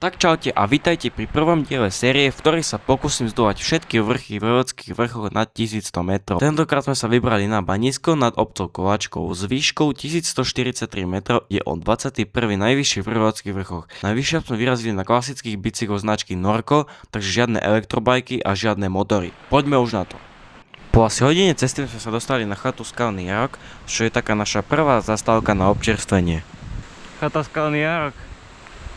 Tak čaute a vítajte pri prvom diele série, v ktorej sa pokúsim zdolať všetky vrchy v Vojvodských vrchoch nad 1100 metrov. Tentokrát sme sa vybrali na Banisko nad obcov Koláčkov. S výškou 1143 metrov je on 21. najvyšší v Vojvodských vrchoch. Najvyššie sme vyrazili na klasických bicykloch značky Norco, takže žiadne elektrobajky a žiadne motory. Poďme už na to. Po asi hodine cesty sme sa dostali na chatu Skalný jarok, čo je taká naša prvá zastávka na občerstvenie. Chata Skalný jarok.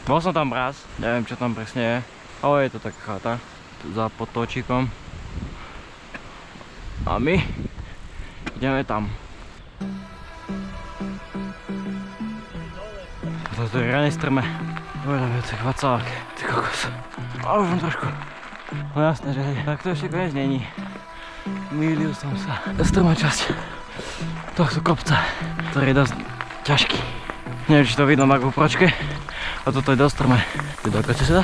Bol som tam raz, neviem čo tam presne je, ale je to taká chata, tu za potočíkom. A my ideme tam. Toto je ranej strme, veľa viacej chvacálak, ty kokos. A už mám trošku, no jasné, že tak to ešte konec není. Mýlil som sa. Strmá časť tohto kopca, ktorý je dosť ťažký. Neviem, či to vidno na GoPročke. A toto je dosť strmé. Dokáte sa dá?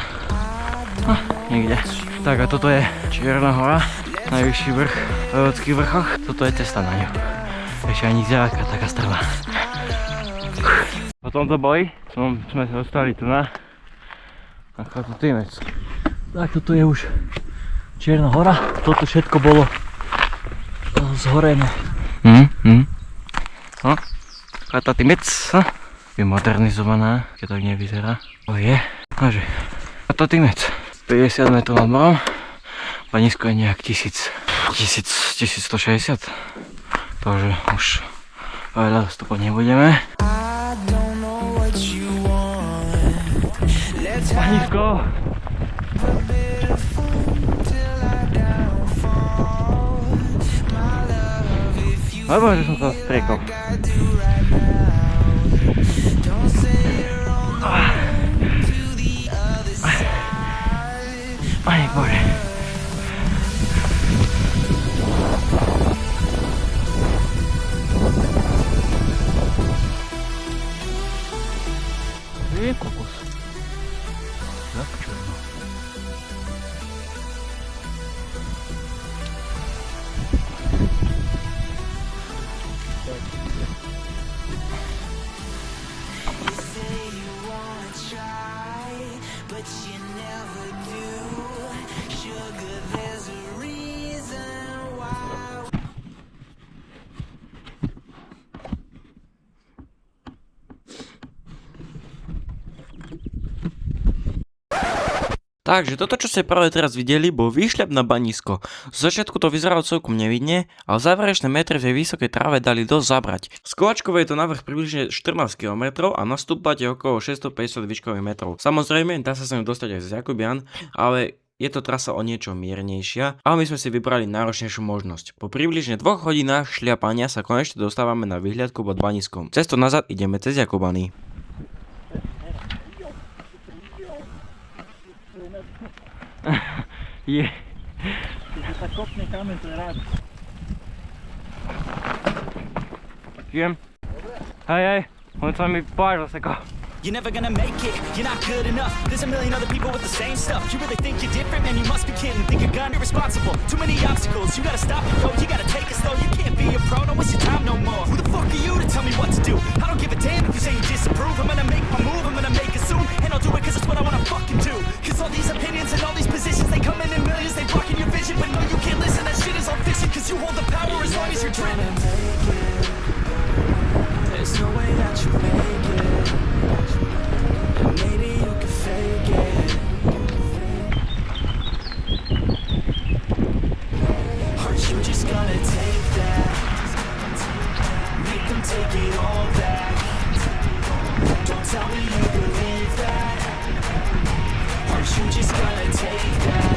No, niekde. Tak a toto je Čierna hora, najvyšší vrch v Vojvodských vrchoch. Toto je cesta na ňu. Ešte ani zďaleka taká strmá. Po tomto boji sme sa dostali tu na chatu Týmec. Tak toto je už Čierna hora. Toto všetko bolo zhorené. No, chata Týmec. Je modernizovaná, keď tak nevyzerá. To je, nože, a to Týmec. 50 metrov nad morom. Banisko je nejak 1160. Takže už veľa stúpať nebudeme. Banisko! Lebo že som sa striekol. Aj bože. Je kokos. Jak černo. Takže toto, čo ste práve teraz videli, bol výšľap na Banisko. Z začiatku to vyzeralo celkom nevidne, ale záverečné metre v tej vysokej tráve dali dosť zabrať. Z Koláčkova je to navrch približne 14 km a nastúpať je okolo 650 výškových metrov. Samozrejme, dá sa sem dostať aj z Jakubian, ale je to trasa o niečo miernejšia, ale my sme si vybrali náročnejšiu možnosť. Po približne 2 hodinách šľapania sa konečne dostávame na vyhliadku pod Baniskom. Cestou nazad ideme cez Jakubany. Je. Keď sa kopne kameň, to je rád. Žijem. Hej, on sa mi pár zaseko. You're never gonna make it, you're not good enough. There's a million other people with the same stuff. You really think you're different, man, you must be kidding. Think you're gun irresponsible, too many obstacles. You gotta stop it, yo, you gotta take it slow. You can't be a pro, don't waste your time no more. Who the fuck are you to tell me what to do? I don't give a damn if you say you disapprove. I'm gonna make my move, I'm gonna make it soon. And I'll do it cause it's what I wanna fucking do. Cause all these opinions and all these positions, they come in millions, they blocking your vision. But no, you can't listen, that shit is all fiction. Cause you hold the power as long as you're driven. There's no way that you make it. Maybe you can fake it. Aren't you just gonna take that? Make them take it all back. Don't tell me you believe that. Aren't you just gonna take that?